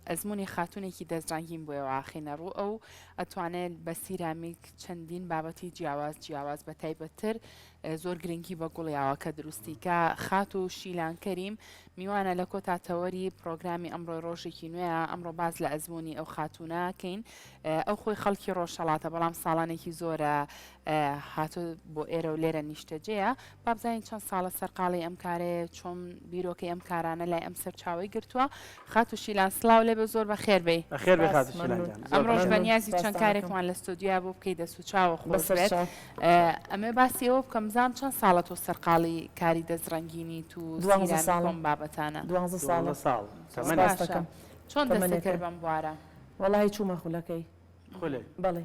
ئەزمموی خاتونێکی دەستڕنگین بۆیەوە ئاخینە ڕوو ئەو ئەتوانێت بە سیرامیک چەندین بابەتی جیاواز بە تایبەتتر زۆر گرنگی بە گوڵیاوە کە دروستیکە خات و شیلان کەریم میوانە لە کۆتاتەوەری پرۆگرامی ئەمڕۆی ڕۆژێکی نوێە ئەمڕۆ باز لە ئەزمموی ئەو خاتونەکەین ئەو خۆی خەڵکی ڕۆژهڵاتە بەڵام ساڵانێکی زۆرە هاتو بۆ ئێرە و لێرە نیشتەجەیە بابزانین چەند ساڵە سەرقاڵی ئەم کارێ چۆن بیرۆکەی ئەم کارانە لای ئەم سەرچاوی گرتووە خات و شیلان سلااو لێ بە زۆر بە خێربەی ئەمڕۆژ بەنیازی چەند کارێکمان لە ستۆدیا بۆ بکەی دەست و چاوە خۆشێت ئەمێ باسی ئەوە بکەم زانام چەند ساڵە تۆ سەرقاڵی کاری دەستڕەنگینی تو ساڵم بابەتانە 12 ساڵ چۆن دەستەکرد بەم بوارە وەڵی چوومە خولەکەی بەڵێ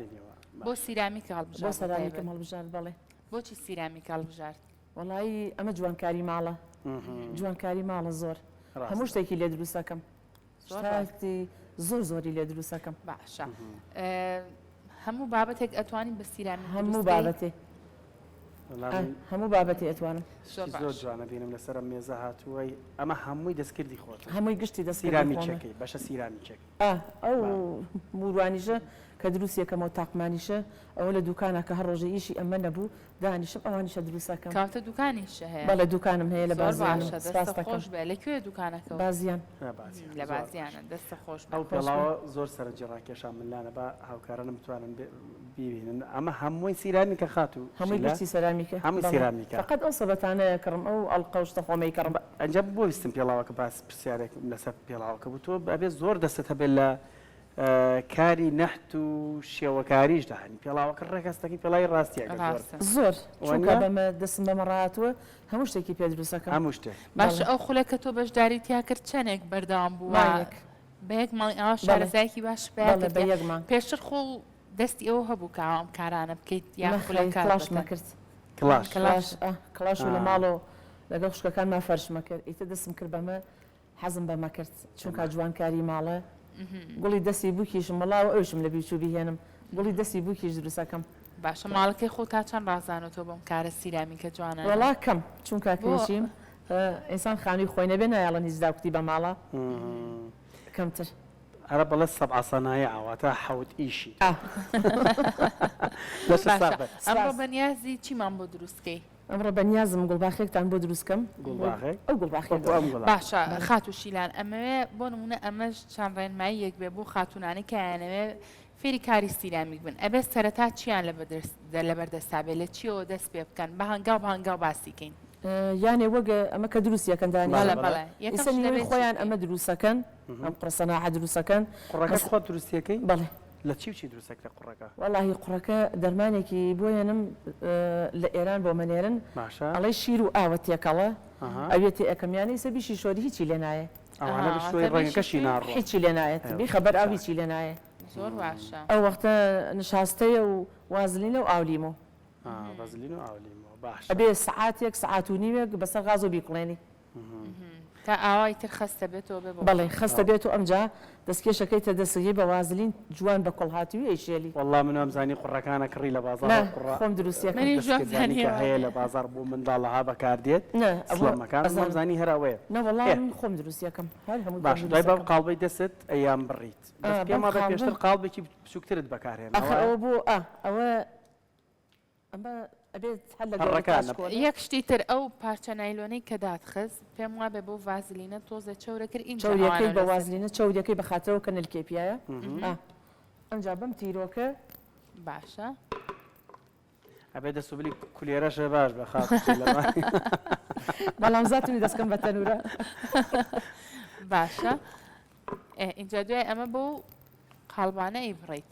بۆ سیرامیک هەڵبژار بۆ سەرامیکەم هەڵبژار بەڵێ بۆچی سیرامیک هەڵبژار وەڵی ئەمە جوانکاری ماڵە جوانکاری ماڵە زۆر هەموو شتێکی لێ دروستەکەم شتاتی زۆر زۆری لێ دروستەکەم باشە هەموو بابەتێک ئەتوانین بە سیرامیک هەموو بابەتێ هەموو بابەتی ئەتوانم زۆر جوانە بینم لەسەر مێزە هاتووەی ئەمە هەمووی دەستکردی خۆت هەمووی گشتی سیرامیکەکەی بەشە سیرامیکێک ئەو موروانیشە کە دروستیەکەمەوە تاقمانیشە ئەوە لە دوکانە کە هەر ڕۆژە ئیشی ئەمە نەبوو دانیشم ئەوانیشە دروستەکەم کاتە دوکانیشە هەیە بەڵێ دوکانم هەیە لە بازیانم خۆش بێ لەکوێ دوکانەکە بازیان لە بازیانە دەستە خۆش ئەو پێڵاوە زۆر سەرنجی ڕاکێشان منلانە بە هاوکارانە بتوانن ببینن ئەمە هەمووی سیرامیکە خات و هەمووی گشتی سەرامیکە هەمووی سیرامیکە فقط ئەو سەبەتانەیە کڕم ئەو ئەڵقەوشتە خۆمەی کڕم ئەنجا بۆ ویستم پێڵاوەکە باس پرسیارێک لەسەر پێڵاوەکە بوو تۆ ئەبێ زۆر دەستت هەبێت لە کاری نەحت و شێوەکاریش داهنی پێڵاوەکە ڕێکەستەکەی پێڵای ڕاستیە زۆر چونکە بەمە دەستم بەمە ڕاتوە هەموو شتێکی پێ دروستەکە هەموو شتێک باش ئەو خولەکە تۆ بەشداری تیا کرد چەندێک بەردەوام بووە بەیەک ماڵی ئەوە شارەزایەکی باش پێشتر خۆ دەستی ئەوە هەبوو کاوام کارانە بکەیت یا کلاش مەکرد کلاش و لە ماڵەوە لەگەڵ خوشکەکانمان فەرشمە کرد ئیتر دەستم کرد بەمە حەزم بەمە کرد چونکە جوانکاری ماڵە گوڵی دەستی بووکیشم وەڵاوە ئەوشم لە بیرچوو بهێنم گوڵی دەستی بووکیش دروستەکەم باشە ماڵەکەی خۆ تا چەند ڕازانەوە بەم کارە سیرامیکە جوانە وەڵا کەم چونکە کێشیم ئینسان خانووی خۆی نەبێ نایڵەن هیچ داوکتی بە ماڵە کەمتر ئەرە بەڵێ سەبع سەنایە ئاواتە حەوت ئیشی ئەمڕۆ بەنیازی چیمان بۆ دروستکەی ئەمڕۆ بەنیازم گوڵباخێکتان بۆ دروستکەم ئەو گوڵباخێک باشە خات و شیلان ئەمەوێ بۆ نمونە ئەمەش چەند ڕێنمایی یەک بێ بۆ خاتونانە کەیانەوێ فێری کاری سیرامیک بن ئەبێ سەرەتا چیان لەبەردەستا لە چیەوە دەست پێ بکەن بە هەنگاو باسیکەین یانێ وەگە ئەمە کە دروستیەکەن دانیسەنی خۆیان ئەمە دروستەکەن ئەم قڕسەناحە دروستەکەن قوڕەکە خۆ دروستیەکەی بەڵێ لە چی دروستەکە قوڕەکە وەڵاهی قوڕەکە دەرمانێکی بۆیانم لە ئێران بۆ منێرن ئەڵێ شیر و ئاوە تێکەڵە ئەوێتی ئەەکەمیانی سەبیشی شۆری هیچی لێ نایە هیچی لێ نایێت بی خەبەر ئاو هیچی لێ نایە زۆر باشە ئەو وەختە نشاستەیە و وازلینە و ئاولیمۆ ئەبێ سعاتێک سعات و نیوێک بەسەر غاز و بیکڵێنی تا ئاوای تر خەستە بێتەوە بەڵێ خەستە بێت و ئەمجا دەستکێشەکەی تە دەسەگی بە وازلین جوان بە کۆڵ هاتووی ئەیشێلی وەڵام من ئەمزانی قوڕەکانە کڕی لە بازار خۆم دروستیەکە هەیە لە بازار بۆ منداڵەها بەکاردێت ئەمزانی هەراوەیە نەوەڵام خۆم دروستیەکەم باش دوای بەم قاڵبەی دەست ئەیان بڕیت پێما بە پێشتر قاڵبێکی بچووکترت بەکارهێن ئەوە بۆ ئەوە ئەمە یەک شتی تر ئەو پارچە نایلۆنەی کە دادخست پێم وابێ بۆ وازلینە تۆزە چەورە کرد این چەوریەکەی بە وازلینە چەوریەکەی بە خاطرەوە کە نلکێپیایە ئەمجا بەم تیرۆکە باشە ئەبێ دەسوبلی کولێرەشە باش بە خاط بەڵام زاتمی دەستکەم بە تەنورە باشە اینجا دوای ئەمە بۆ قاڵبانە ئەیبڕیت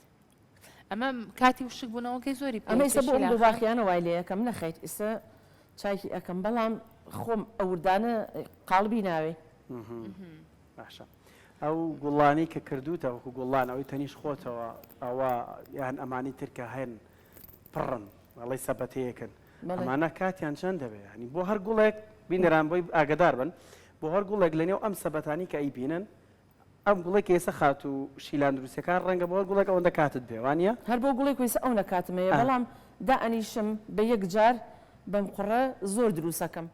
ئەمە کاتی وشک بوونەوەکەی زۆری ئەمە ئێستا بۆ ئەم باخیانە وای لێ یەکەم نەخەیت ئێستا چاکی ئەەکەم بەڵام خۆم ئەوردانە قاڵبی ناوێ باشە ئەو گوڵانی کە کردوتە وەکو گوڵان ئەوەی تەنیش خۆتەوە ئەوە یان ئەمانی ترکە هەن پڕن ئەڵی سەبەتەیەکن ئەمانە کاتیان چەند دەبێت ینی بۆ هەر گوڵێک بینەران بۆی ئاگدار بن بۆ هەر گوڵێک لەنێو ئەم سەبەتانی کە ئەیبینن ئەم گوڵێک ئێستا خات و شیلان دروستەکان ڕەنگە بۆ گوڵێک ئەوەندە کاتت بێوانە هەر بۆ گوڵێک ویسە ئەو نەکاتمەیە بەڵام دائەنیشم بە یەک جار بەم قوڕە زۆر دروستەکەم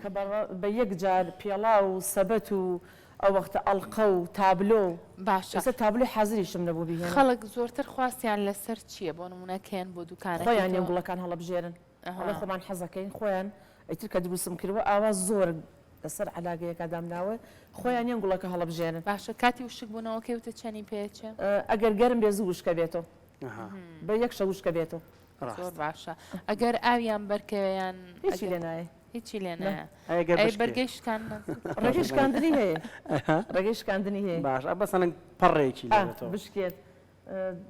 کە بە یەک جار پێڵا و سەبەت و ئەو وەختە ئەڵقە و تابلۆ باشە ئێستا تابلۆی حەزریشم نەبوو بهێنم خەڵک زۆرتر خواستیان لەسەر چییە بۆ نمونەکەن بۆ دوکانە خۆیان نێنگوڵەکان هەڵەبژێرن ئەڵێ خۆمان حەزەکەین خۆیان ئیتر کە دروستم کردوە ئاوا زۆر لەسەر علاگەیەکە دامناوە خۆیان نێنگوڵەکە هەڵەبژێرن باشە کاتی وشک بوونەوە کەوتە چەنی پێچە ئەگەر گەرم بێ زوو وشکە بێتەوە بە یەک شە وشکە بێتەوە زۆر باشە ئەگەر ئاویان بەرکەوەیان هیچی لێ نایە هیچی لێ نایە ئەگەر بەرگەی شکان ڕێگەی شکاندنی هەیە ڕێگەی شکاندنی هەیە باش بەسەن پەڕێکی لێتەوە بشکێت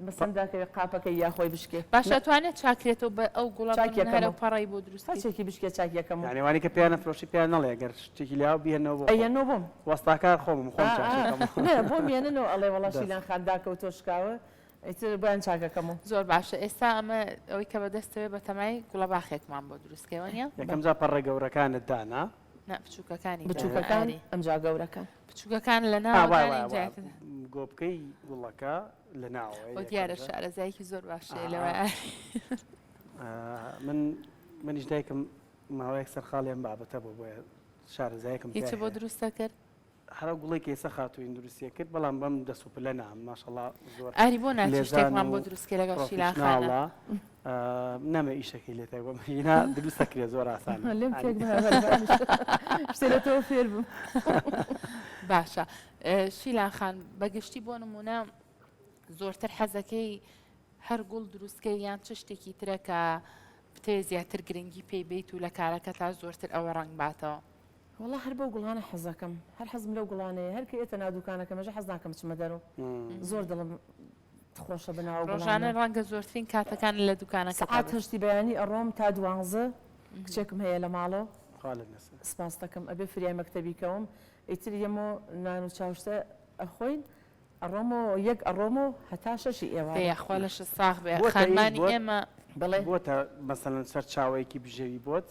مەسەنداکەوێ قاپەکەی یاخۆی بشکێت باشە توانێت چاکرێتەوە بە ئەو گوڵاکە پەڕی بۆ دروست چێکی بشکێت چاکیەکەم یانیوانی کە پیانە فرۆشی پیان نەڵێ گەر شتێکی لاو بێنەوە بۆ ئەیەنەوە بۆم وەستاکار خۆم بۆ مێننەوە ئەڵێ وەڵاشی لان خانداکەوتۆ شکاوە ئیتر بۆیان چاکەکەمەوە زۆر باشە ئێستا ئەمە ئەوەی کە بەدەستەوێ بە تەمای گوڵەباخێکمان بۆ دروستکەوە نیە یەکەم جا پەڕێ گەورەکانت دانا بچووکەکانی بچووکەکان ئەمجا گەورەکان بچووکەکان لە ناوەکانی گۆبکەی گوڵەکە لە ناوە بۆ دیارە شارەزایکی زۆر باشەیە لەوە منیش دایکم ماوەیەک سەرخاڵیان بابەتە بۆ بۆیە شارەزایەکم هیچ بۆ دروستە کرد هەرە گوڵی کێسە خاتوین دروستیە کرد بەڵام بەم دەسوپ لە نام ماشەڵا زۆر ئاری بۆ ناچی شتێکمان بۆ دروستکە لەگەڵ شیلاخانە نەمە ئیشەکەی لێ تێگۆمەینا دروستە کرێ زۆر ئاسان لێم تێک شتێرەوە فێر بم باشە شیلان خان بەگشتی بۆ نمونە زۆرتر حەزەکەی هەر گوڵ دروستکە یان چ شتێکی ترە کە بتێ زیاتر گرنگی پێی بیت و لە کارەکە تا زۆرتر ئەوە ڕنگ باتەوە والله هەر بەو گوڵانە حەزەکەم هەر حەزم لەو گوڵانەیە هەر کە ئێتە ناودوکانەکە مەژە حەز ناکەم چمە دەرەوە زۆر دڵم خۆشە بناوە ڕۆژانە ڕەنگە زۆرترین کاتەکان لە دوکانەکە سەعات هەشتی بەیانی ئەڕۆم تا 12 کچێکم هەیە لە ماڵەوە سپاس دەکەم ئەبێ فریای مەکتەبیکەوم ئیتر یەمە نان و چاوشتە ئەخۆین ئەڕۆمەوە یەک ئەڕۆمەوە هەتا شەشی ئێوە خوا لەش ساغ بێ خانمانی ئێمە بڵێ بۆتە مەسەلەن سەر چاوەیەکی بژەوی بۆت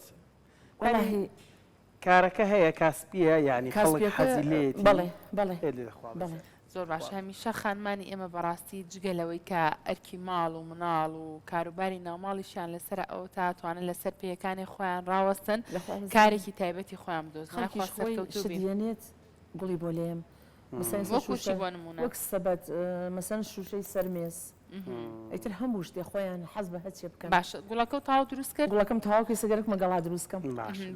کارەکە هەیە کاسپیە ینی خەڵک حەزی لێت بڵێ بڵێ زۆر باش هەمیشە خانمانی ئێمە بەڕاستی جگەلەوەی کە ئەرکی ماڵ و مناڵ و کاروباری ناوماڵیشیان لەسەر ئەو تاتوانن لەسەر پێیەکانی خۆیان ڕاوەستن کارێکی تایبەتی خۆیان بدۆزنێت گوڵی بۆ لێم وەک سەبەت مەسەن شوشەی سەرمێز ئیتر هەموو شتێ خۆیان حەز بە هەچێ بکەن باشە گوڵەکە و تاو دروست کرد گوڵەکەم تاواکەی سەگەرک مەگەڵا دروستکەم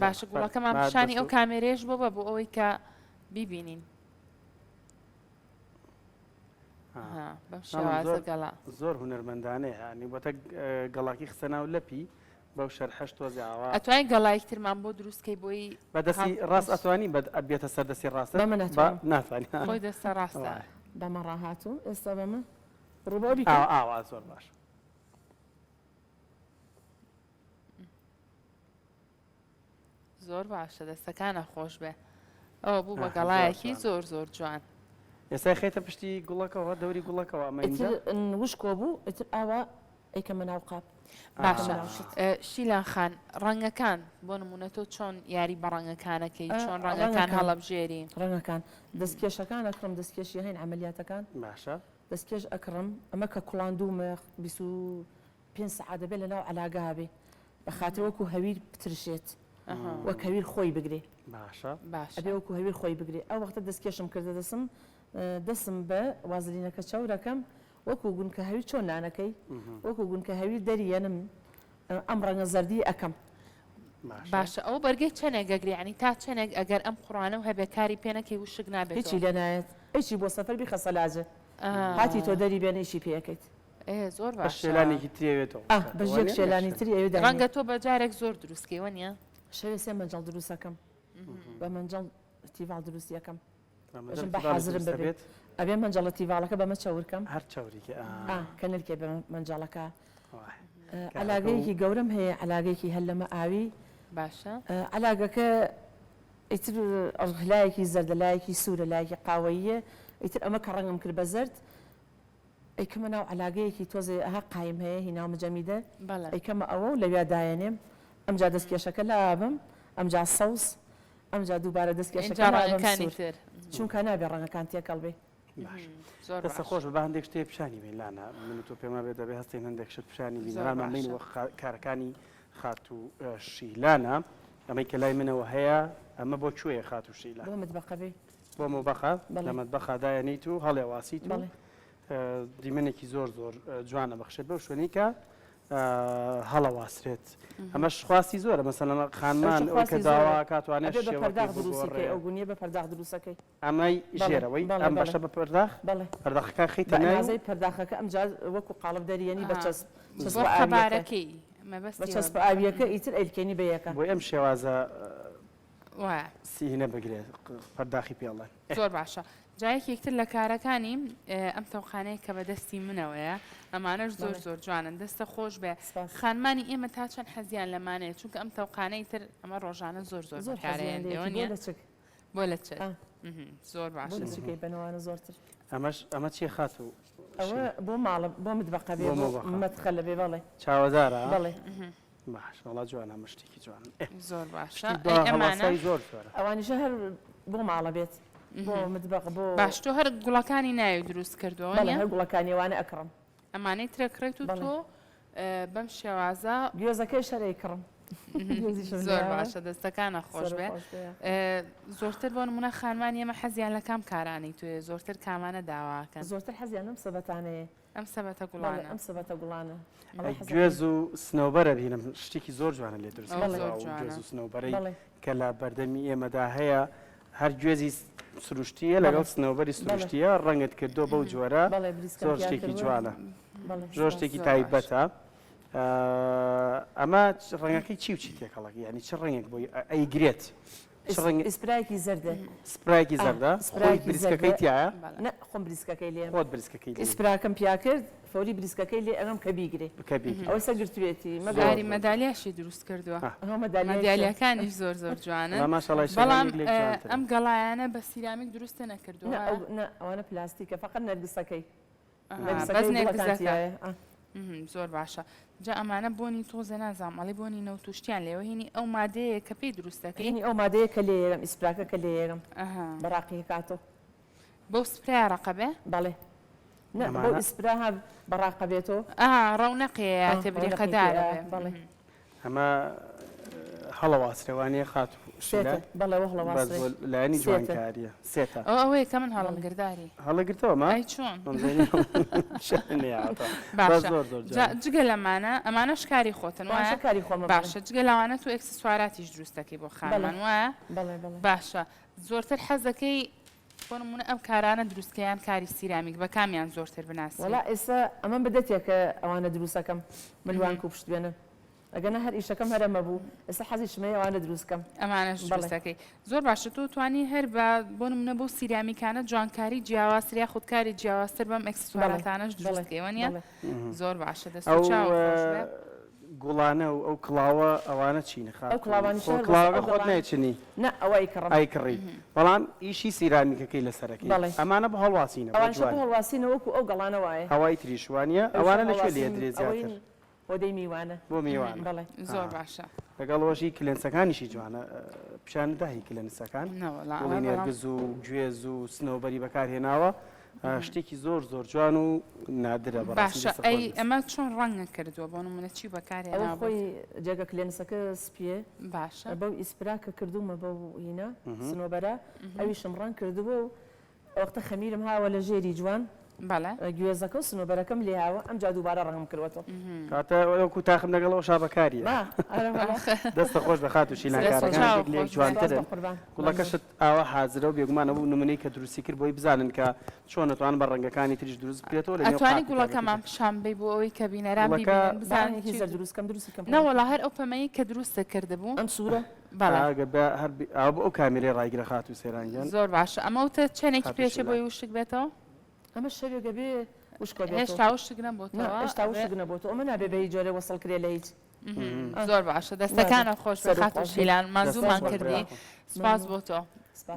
باشە گوڵەکەمان پیشانی ئەو کامێرێش بۆ بە بۆ ئەوەی کە بیبینین زۆر هونەرمەندانەیە ینی بۆتە گەڵاکی خستە ناو لەپی بەو شەرحەش تۆزیاوە ئەتوانین گەڵایکترمان بۆ دروستکەی بۆی بەدەستی ڕاست ئەتوانی بێتە سەر دەستی ڕاستە ناتوانانی خۆی دەستە ڕاستە بەمە ڕاهاتوو ئێستا بەمە ڕووبەبی ئاوا زۆر باش زۆر باشە دەستەکانە خۆش بێ ئەوە بوو بە گەڵایەکی زۆر زۆر جوان ئێستا خێتە پشتی گوڵەکەەوە دەوری گوڵەکەەوە وشکۆ بوو ئیتر ئاوا ئەیکەمە ناو قاپ باشە شیلان خان ڕەنگەکان بۆ نمونە تۆ چۆن یاری بە ڕەنگەکانەکەی چۆن ڕەنگەکان هەڵەبژێری ڕەنگەکان دەستکێشەکان ئەکڕم دەستکێشی هەین عملیاتەکان باشە دەستکێش ئەکڕم ئەمە کە کوڵاندومە 25 سەعات دەبێت لە ناو عەلاگا بێ بە خاتر وەکو هەویر بترشێت وەک هەویر خۆی بگرێ باشە ئەبێ وەکو هەویر خۆی بگرێ ئەو وەختە دەستکێشم کردە دەسم بە وازلینەکە چاورەکەم وەکو گونکە هەویر چۆن نانەکەی وەکو گونکە هەویر دەریەنم ئەم ڕەنگە زەردی ئەەکەم باشە ئەو بەرگەی چەنێک گەگریانی تا چەنێک ئەگەر ئەم قڕانە و هەبێ کاری پێنەکەی وشک نابێت هیچی لە نایەت هیچی بۆ سەفەر بی خەسەلاجە هاتی تۆ دەری بێنەیشی پێەکەیت زۆر باش شێلانێکی ترێوێتەوە بەژێک شێلانی تری ئەوێ ڕەنگە تۆ بەجارێک زۆر دروستکەوە نیە شەوێ سێ مەنجەڵ دروستەکەم بە مەنجەڵ تیڤال دروستیەکەم بە حازرم ببێت ئەبێ مەنجەڵە تیڤالەکە بەمە چاورکەم هەر چاوریکە کە نرکێ بە مەنجەڵەکە علاگەیەکی گەورم هەیە علاگەیەکی هەل لەمە ئاوی باشە علاگەکە ئیتر ئەڵغلایەکی زەردەلایەکی سوورە لایەکی قاوەیە ئیتر ئەمە کە ڕەنگم کرد بە زەرد ئەیکەمە ناو علاگەیەکی تۆزێ ئەها قایم هەیە هیناو مەجەمیدە ئەیکەمە ئەوە و لەویا دایەنێم ئەمجا دەستکێشەکە لابم ئەمجا سەوس ئەمجا دووبارە دەستکێشەکە چونکە نابێ ڕەنگەکان تێکەڵ بێ دەستە خۆش بە هەندێک شتێ پیشانی بین لانا من تۆ پێما بێت دەبێ هەستین هەندێک شت پیشانی بینەمەین کارەکانی خات و شیلانە ئەمەی کە لای منەوە هەیە ئەمە بۆ کوێیە خات و شیلان بۆ متبەقەبێ بۆ مەبەخە لە مەتبەخەدایەنیت و هەڵێواسیت و دیمەنێکی زۆر زۆر جوانە بەخشێت بەو شوێنی کە هەڵەواسرێت ئەمەش خواستی زۆرە مەسەلەن خانمان کە داوا کاتوانێت ئەو گونیە بە پەرداخ دروستەکەی ئەمەی ژێرەوەی ئەم بەشە بە پەرداخ پەرداخەکە خیتە نازەی پەرداخەکە ئەم وەکو قاڵب دەریێنی بە خەبارەکەی بە چەسب ئاویەکە ئیتر ئەیکەنی بەیەکە بۆ ئەم شێوازە سیهینە بگرێت پەرداخی پێڵێن زۆر باشە. جایەکی یەکتر لە کارەکانی ئەم تەوخانەیە کە بەدەستی منەوەیە ئەمانەش زۆر زۆر جوانن دەستە خۆش بێ خانمانی ئێمە تا چەند حەزیان لەمانەیە چونکە ئەم تەوخانەی تر ئەمە ڕۆژانە زۆر زۆر بەکارێن بۆ لە چ زۆر باشە بنەوانە زۆرتر ئەمە چی خات و ئەوە بۆ ماڵە بۆ مدبەقە بێ مەتخە لە بێ بەڵێ چاوەدارە بەڵێ باش وڵا جوانە مشتێکی جوان زۆر باشە زۆر ئەوانیشە هەر بۆ ماڵە بێت بۆ مدبەق بۆ باش تۆ هەر گوڵەکانی ناوی دروست کردەوە هەر گوڵەکانیوانە ئەکڕم ئەمانەی ترەکڕێت و تۆ بەم شێوازە گوێزەکەی شەرەی کڕم زۆر باشە دەستەکانە خۆش بێ زۆرتر بۆ نمونە خانمانی ئێمە حەزیان لە کام کارانی توێ زۆرتر کامانە داواکەن زۆرتر حەزیان ئەم سەبەتانەیە ئەم سەبەتە گوڵانە ئەم سەبەتە گوڵانە گوێز و سنەوبەرە بینم شتێکی زۆر جوانە لێ دروست گوێز و سنەوبەرەی کە لە بەردەمی ئێمەدا هەیە هەر گوێزی سروشتیە لەگەڵ سنەوبەری سروشتیە ڕەنگت کردو بەو جۆرە زۆر شتێکی جوانە زۆر شتێکی تایبەتە ئەمە ڕەنگەکەی چی و چی تێکەڵک ینی چ ڕەنگێک بۆی ئەیگرێت ئیسپرایکی زەردە سپرایکی زەردە بریسکەکەی تایە خۆم بریسکەکەی لێ خۆت بریسکەکەی ئیسپراکەم پیا کرد فۆری بریسکەکەی لێ ئەگەم کە بیگرێ ئەوە سەرگرتوێتی مەگاری مەدالیاشی دروست کردووە مەدالیەکانیش زۆر زۆر جوانن بەڵام ئەم گەڵایانە بە سیرامیک دروستە نەکردووە ئەوانە پلاستیکە فقط نەرگسەکەی زۆر باشە جا ئەمانە بۆنی تۆزە نازام ئەڵێ بۆنی نەوتوشتیان لێوە هینی ئەو مادەیە کە پێی دروستەکەی ئەو مادەیە کە لێرم ئیسپراکە کە لێرم بەراقی کاتۆ بەو سپرای ڕقەبێ بەڵێ بۆ ئیسپراها بەراقە بێتەوە ڕەونەقەیە تێبریقەدارە بەڵێ ئەمە هەڵەواسرێوانیە خات بەڵێەوە لایانی جوانکاریە سێتە ئەوەیە کە من هەڵمگرداری هەڵەگرتەوە مای چۆن جگە لەمانە ئەمانە شکاری خۆتن باشە جگە لەوانە تو ئەکسسواراتیش دروستەکەی بۆ خانمان وایە باشە زۆرتر حەزەکەی بۆ نمونە ئەم کارانە دروستکەیان کاری سیرامیک بە کامیان زۆرتر بناسی وڵا ئێستا ئەمە بدەتێک کە ئەوانە دروستەکەم ملوان و پشت بێنن ئەگەنە هەر ئیشەکەم هەرەمە بوو ئێستا حەزی شمەیە ئەوانە دروستکەم ئەمانەش دروستەکەی زۆر باشە تۆ توانی هەر بە بۆ نمونە بۆ سیرامیکانە جوانکاری جیاوازتریا خودکاری جیاوازتر بەم ئەکسسواراتانەش دروستکەیوە نیە زۆر باشە دەست گوڵانە و ئەو کڵاوە ئەوانە چینە کڵاوە خۆت نایچنی نە ئەوەی ئایکڕی بەڵام ئیشی سیرامیکەکەی لەسەرەکەی ئەمانە بە هەڵواسینە هەڵواسینەوەکو ئەو گەڵانە وایە هەوای تریشوانیە ئەوانە لەکوێ لێ درێت زیاتر بۆ دەی میوانە بۆ میوان زۆر باشە لەگەڵەوەژی کلێنسەکانیشی جوانە پیشانداهی کلێنسەکان نێرگز و گوێز و سنەوبەری بەکارهێناوە شتێکی زۆر زۆر جوان و نادرە باشە ئەی ئەمە چۆن ڕەنگە کردووە بۆ نمونە چی بەکارهێنا خۆی جێگە کلێنسەکە سپیە باشە بەو ئیسپراکە کردومە بەو هینە سنۆبەرە ئەویشم ڕەنگ کردووە و وەختە خەمیرم هاوە لە ژێری جوان بەڵێ گوێزەکە و سنۆبەرەکەم لێهاوە ئەم جا دووبارە ڕەنگم کردوەوە کاتە وەکو تاخم لەگەڵەوە شابەکاریە دەستە خۆش بە خات و شیلانکارەکان لێک جوانترن گوڵەکەشت ئاوە حازرە و بێگومانە بوو نمونەی کە دروستی کرد بۆی بزانن کە چۆن نتوان بە ڕەنگەکانی تریش دروست بێتەوە لە ئەتوانی گوڵەکەمان پیشانبێ بۆ ئەوەی کە بینەران بزانین هیچ دروستکەم دروستکەم نەوەڵا هەر ئەو پەمەیە کە دروستە کردبوو ئەم سوورە ئەو کامێرەی ڕایگرە خات و سێرانگیان زۆر باشە ئەمەوتە چەندێکی پێچە بۆی وشک بێتەوە ئەمە شەوێگە بێ هێشتا وشک نەبووەوە هێشتا وشک نەبووەوە ئەمە نابێ بە هیچ جۆرە وەسڵ کرێ لە هیچ زۆر باشە دەستەکانە خۆش بە خات و شیلان مازوومان کردی سپاس بۆ تۆ